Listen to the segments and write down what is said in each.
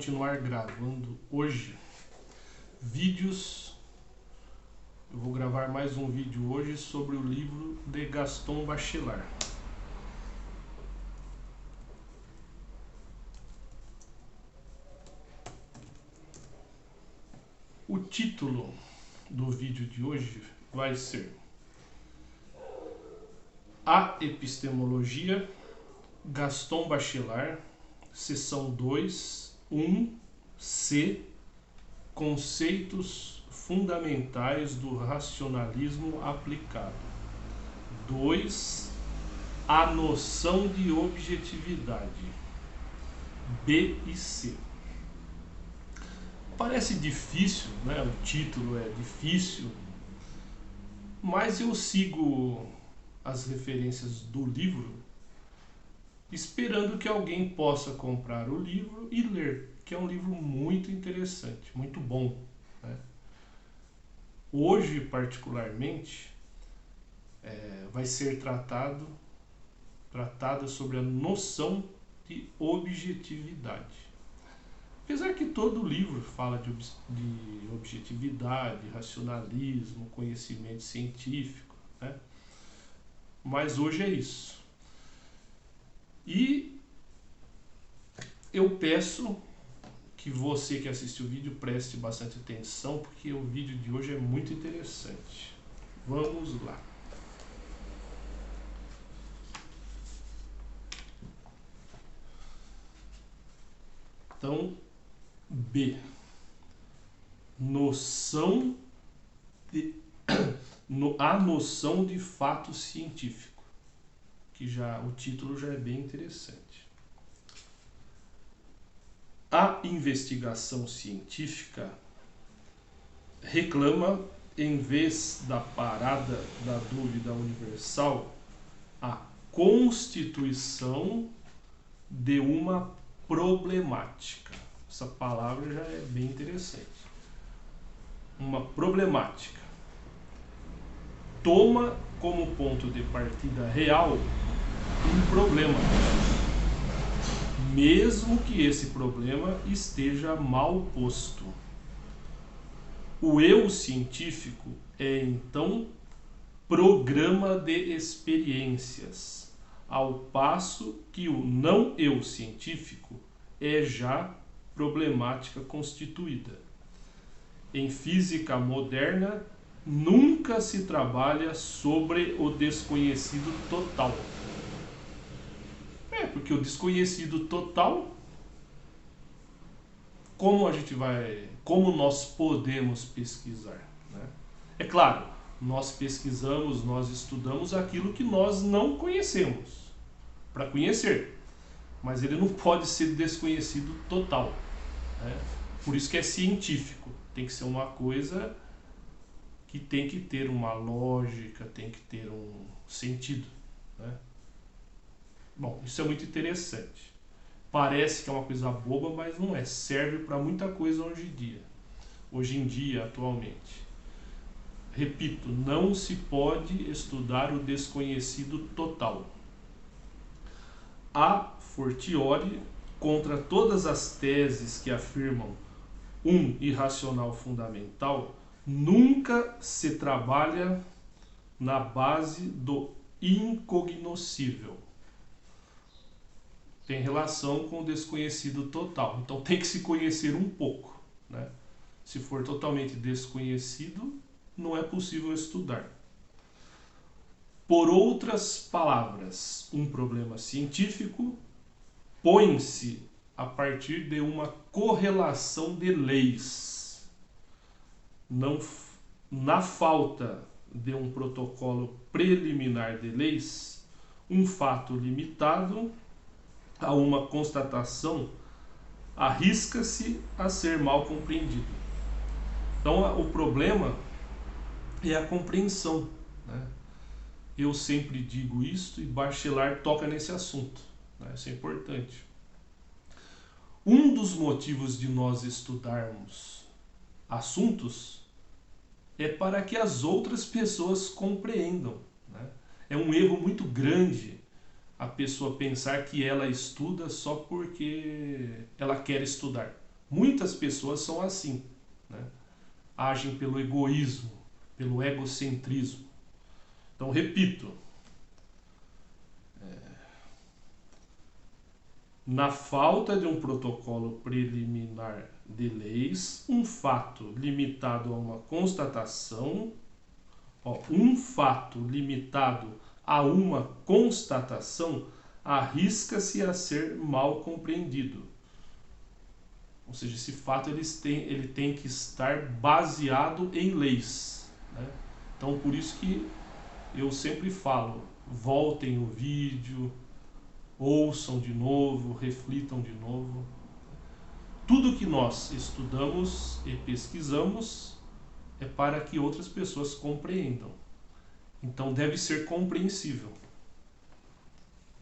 continuar gravando hoje vídeos. Eu vou gravar mais um vídeo hoje sobre o livro de Gaston Bachelard. O título do vídeo de hoje vai ser A Epistemologia, Gaston Bachelard, Seção 2, 1C, Conceitos Fundamentais do Racionalismo Aplicado. 2. A Noção de Objetividade. B e C. Parece difícil, né? O título é difícil, mas eu sigo as referências do livro esperando que alguém possa comprar o livro e ler, que é um livro muito interessante, muito bom, né? Hoje, particularmente, vai ser tratada sobre a noção de objetividade. Apesar que todo livro fala de objetividade, racionalismo, conhecimento científico, né? Mas hoje é isso. E eu peço que você que assistiu o vídeo preste bastante atenção, porque o vídeo de hoje é muito interessante. Vamos lá. Então, B. A noção de fato científico, que o título já é bem interessante. A investigação científica reclama, em vez da parada da dúvida universal, a constituição de uma problemática. Essa palavra já é bem interessante. Uma problemática. Toma como ponto de partida real um problema, mesmo que esse problema esteja mal posto. O eu científico é, então, programa de experiências, ao passo que o não eu científico é já problemática constituída. Em física moderna, nunca se trabalha sobre o desconhecido total. Porque o desconhecido total, como nós podemos pesquisar, né? É claro, nós pesquisamos, nós estudamos aquilo que nós não conhecemos, para conhecer, mas ele não pode ser desconhecido total, né? Por isso que é científico, tem que ser uma coisa que tem que ter uma lógica, tem que ter um sentido, né? Bom, isso é muito interessante. Parece que é uma coisa boba, mas não é. Serve para muita coisa hoje em dia, atualmente. Repito, não se pode estudar o desconhecido total. A fortiori, contra todas as teses que afirmam um irracional fundamental, nunca se trabalha na base do incognoscível. Tem relação com o desconhecido total. Então tem que se conhecer um pouco, né? Se for totalmente desconhecido, não é possível estudar. Por outras palavras, um problema científico põe-se a partir de uma correlação de leis. Na falta de um protocolo preliminar de leis, um fato limitado a uma constatação arrisca-se a ser mal compreendido. Então o problema é a compreensão, né? Eu sempre digo isto e Bachelard toca nesse assunto, né? Isso é importante. Um dos motivos de nós estudarmos assuntos é para que as outras pessoas compreendam, né? É um erro muito grande a pessoa pensar que ela estuda só porque ela quer estudar. Muitas pessoas são assim, né? Agem pelo egoísmo, pelo egocentrismo. Então, repito, na falta de um protocolo preliminar de leis, um fato limitado a uma constatação, um fato limitado a uma constatação arrisca-se a ser mal compreendido. Ou seja, esse fato ele tem que estar baseado em leis, né? Então, por isso que eu sempre falo, voltem o vídeo, ouçam de novo, reflitam de novo. Tudo que nós estudamos e pesquisamos é para que outras pessoas compreendam. Então deve ser compreensível.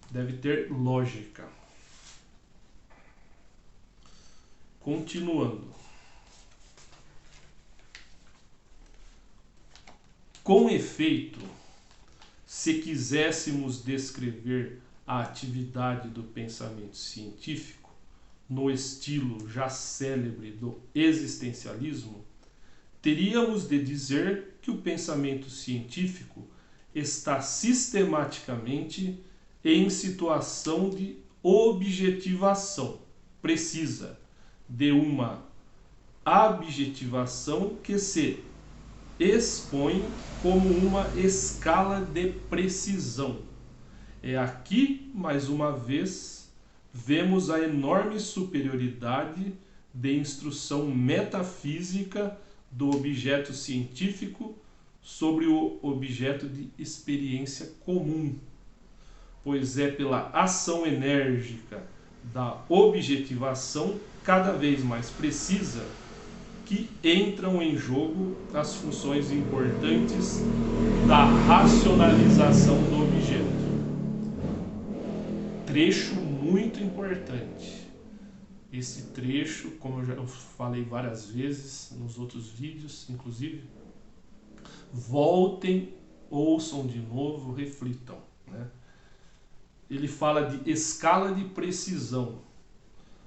Deve ter lógica. Continuando. Com efeito, se quiséssemos descrever a atividade do pensamento científico no estilo já célebre do existencialismo, teríamos de dizer que o pensamento científico está sistematicamente em situação de objetivação precisa, de uma objetivação que se expõe como uma escala de precisão. É aqui, mais uma vez, vemos a enorme superioridade de instrução metafísica do objeto científico sobre o objeto de experiência comum, pois é pela ação enérgica da objetivação cada vez mais precisa que entram em jogo as funções importantes da racionalização do objeto. Trecho muito importante. Esse trecho, como eu já falei várias vezes nos outros vídeos, inclusive, voltem, ouçam de novo, reflitam, né? Ele fala de escala de precisão,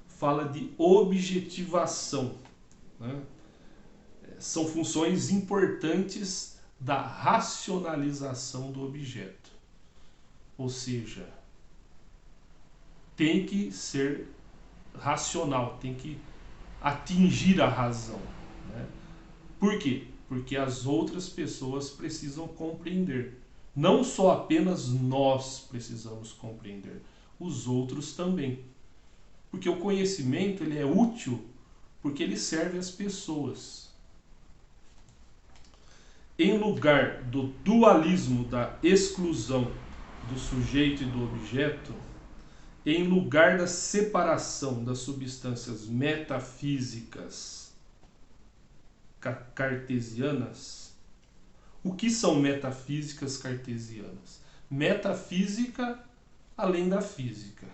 fala de objetivação, né? São funções importantes da racionalização do objeto. Ou seja, tem que ser racional, tem que atingir a razão, né? Por quê? Porque as outras pessoas precisam compreender. Não só apenas nós precisamos compreender, os outros também. Porque o conhecimento ele é útil porque ele serve às pessoas. Em lugar do dualismo da exclusão do sujeito e do objeto, em lugar da separação das substâncias metafísicas cartesianas. O que são metafísicas cartesianas? Metafísica além da física.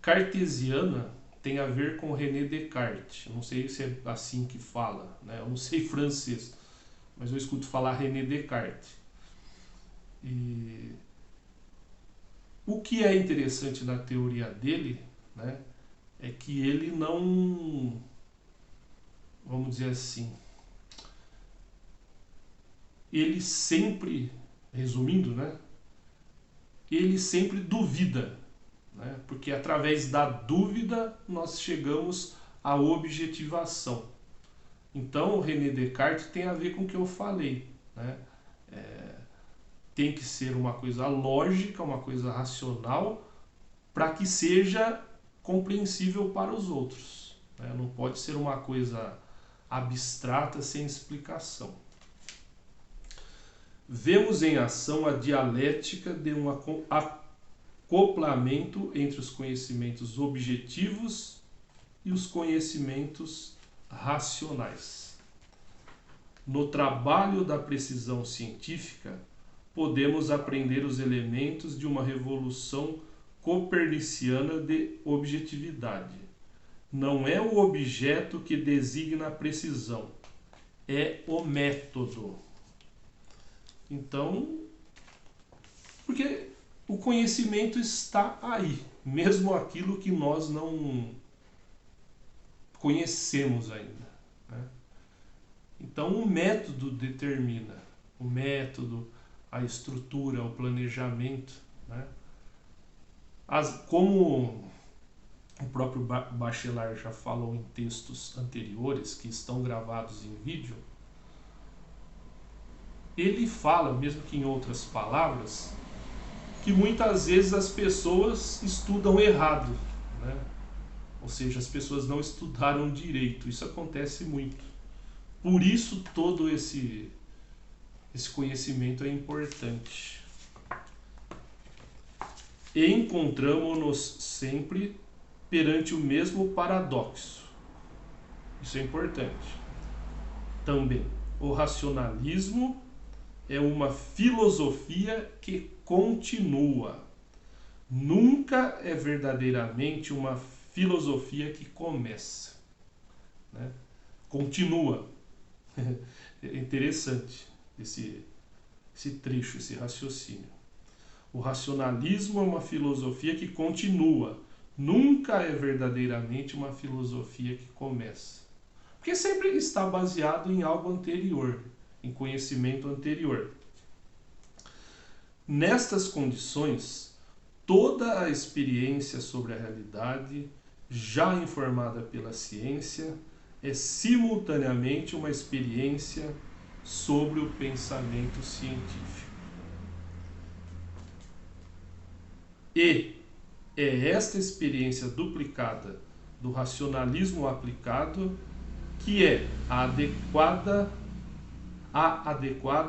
Cartesiana tem a ver com René Descartes. Não sei se é assim que fala, né? Eu não sei francês, mas eu escuto falar René Descartes. E o que é interessante na teoria dele, né, é que ele não, vamos dizer assim, ele sempre, resumindo, né, ele sempre duvida, né, porque através da dúvida nós chegamos à objetivação. Então, o René Descartes tem a ver com o que eu falei, né? Tem que ser uma coisa lógica, uma coisa racional, para que seja compreensível para os outros, né? Não pode ser uma coisa abstrata sem explicação. Vemos em ação a dialética de um acoplamento entre os conhecimentos objetivos e os conhecimentos racionais. No trabalho da precisão científica, podemos aprender os elementos de uma revolução coperniciana de objetividade. Não é o objeto que designa a precisão, é o método. Então, porque o conhecimento está aí, mesmo aquilo que nós não conhecemos ainda, né? Então o método determina, o método, a estrutura, o planejamento, né? Como o próprio Bachelard já falou em textos anteriores que estão gravados em vídeo, ele fala, mesmo que em outras palavras, que muitas vezes as pessoas estudam errado, né? Ou seja, as pessoas não estudaram direito. Isso acontece muito. Por isso todo esse conhecimento é importante. E encontramos-nos sempre perante o mesmo paradoxo. Isso é importante. Também, o racionalismo é uma filosofia que continua. Nunca é verdadeiramente uma filosofia que começa, né? Continua. É interessante esse trecho, esse raciocínio. O racionalismo é uma filosofia que continua. Nunca é verdadeiramente uma filosofia que começa. Porque sempre está baseado em algo anterior, em conhecimento anterior. Nestas condições, toda a experiência sobre a realidade, já informada pela ciência, é simultaneamente uma experiência sobre o pensamento científico. E é esta experiência duplicada do racionalismo aplicado que é a adequada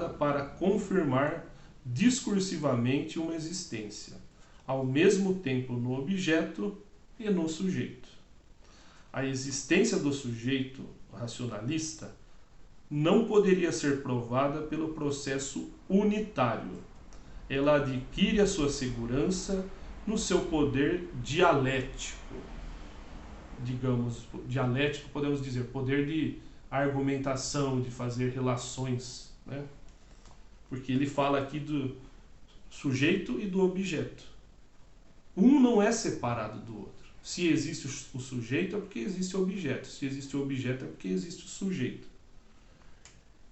para confirmar discursivamente uma existência, ao mesmo tempo no objeto e no sujeito. A existência do sujeito racionalista não poderia ser provada pelo processo unitário. Ela adquire a sua segurança no seu poder dialético. Digamos, dialético podemos dizer, poder de argumentação, de fazer relações, né? Porque ele fala aqui do sujeito e do objeto. Um não é separado do outro. Se existe o sujeito é porque existe o objeto. Se existe o objeto é porque existe o sujeito.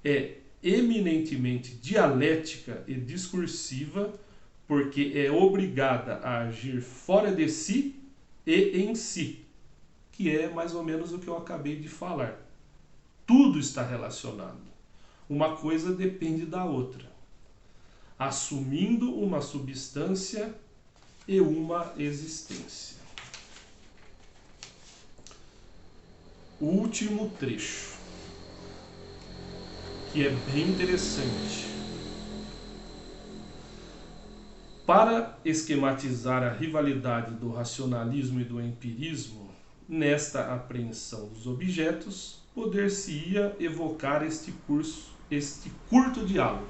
É eminentemente dialética e discursiva porque é obrigada a agir fora de si e em si, que é mais ou menos o que eu acabei de falar. Tudo está relacionado. Uma coisa depende da outra, assumindo uma substância e uma existência. O último trecho, que é bem interessante. Para esquematizar a rivalidade do racionalismo e do empirismo, nesta apreensão dos objetos, poder-se-ia evocar este curto diálogo.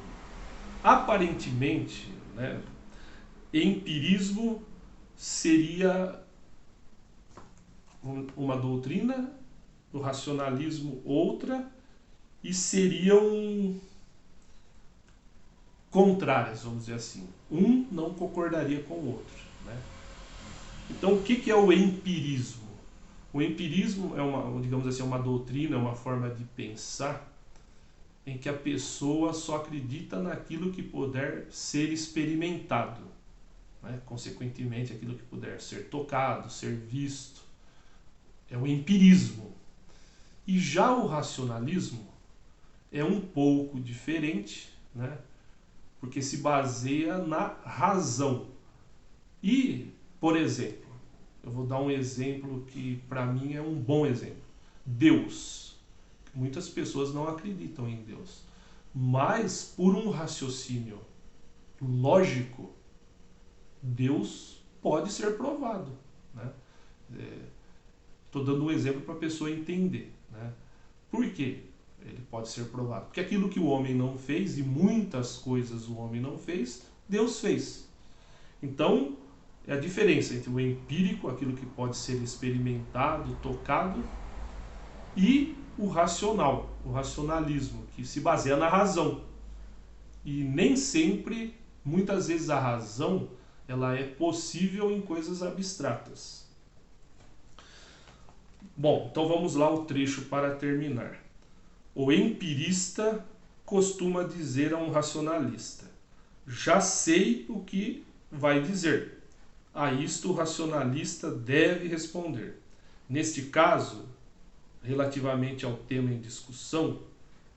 Aparentemente, né, empirismo seria uma doutrina, o racionalismo outra, e seriam contrárias, vamos dizer assim. Um não concordaria com o outro, né? Então, o que é o empirismo? O empirismo é uma, digamos assim, uma doutrina, uma forma de pensar em que a pessoa só acredita naquilo que puder ser experimentado, né? Consequentemente, aquilo que puder ser tocado, ser visto. É o empirismo. E já o racionalismo é um pouco diferente, né? Porque se baseia na razão. E, por exemplo, eu vou dar um exemplo que para mim é um bom exemplo. Deus. Muitas pessoas não acreditam em Deus. Mas, por um raciocínio lógico, Deus pode ser provado, né? Estou dando um exemplo para a pessoa entender, né? Por quê? Ele pode ser provado. Porque aquilo que o homem não fez, e muitas coisas o homem não fez, Deus fez. Então, é a diferença entre o empírico, aquilo que pode ser experimentado, tocado, e o racional, o racionalismo, que se baseia na razão. E nem sempre, muitas vezes a razão, ela é possível em coisas abstratas. Bom, então vamos lá o trecho para terminar. O empirista costuma dizer a um racionalista: já sei o que vai dizer. A isto o racionalista deve responder: neste caso, relativamente ao tema em discussão,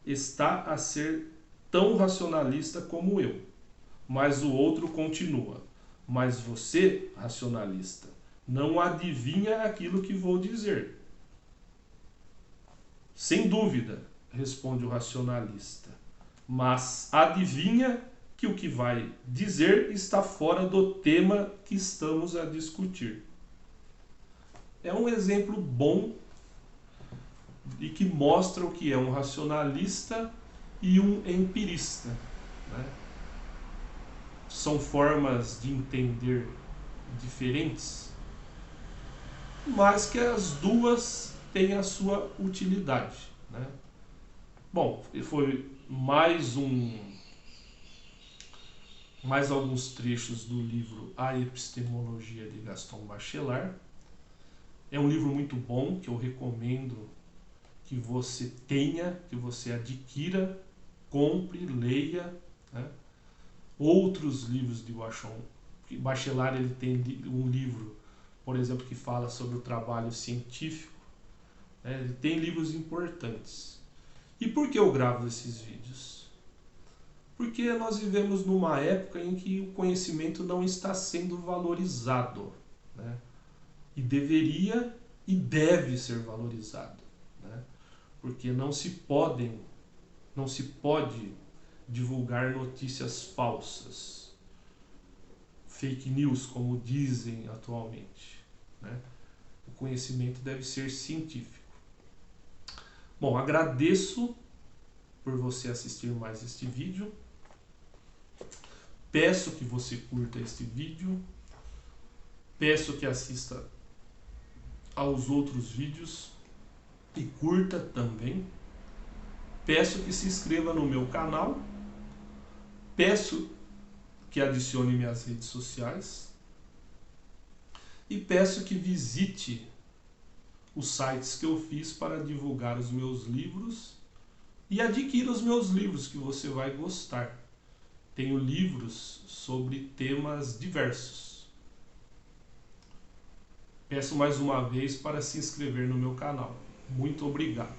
está a ser tão racionalista como eu. Mas o outro continua: mas você, racionalista, não adivinha aquilo que vou dizer. Sem dúvida, responde o racionalista, mas adivinha que o que vai dizer está fora do tema que estamos a discutir. É um exemplo bom e que mostra o que é um racionalista e um empirista, né? São formas de entender diferentes, mas que as duas têm a sua utilidade, né? Bom, foi mais alguns trechos do livro A Epistemologia de Gaston Bachelard. É um livro muito bom que eu recomendo que você tenha, que você adquira, compre, leia, né? Outros livros de Bachelard, ele tem um livro, por exemplo, que fala sobre o trabalho científico, né? Ele tem livros importantes. E por que eu gravo esses vídeos? Porque nós vivemos numa época em que o conhecimento não está sendo valorizado, né? E deveria e deve ser valorizado, né? Porque não se pode divulgar notícias falsas, fake news, como dizem atualmente, né? O conhecimento deve ser científico. Bom, agradeço por você assistir mais este vídeo. Peço que você curta este vídeo. Peço que assista aos outros vídeos e curta também. Peço que se inscreva no meu canal. Peço que adicione minhas redes sociais. E peço que visite os sites que eu fiz para divulgar os meus livros e adquira os meus livros que você vai gostar. Tenho livros sobre temas diversos. Peço mais uma vez para se inscrever no meu canal. Muito obrigado.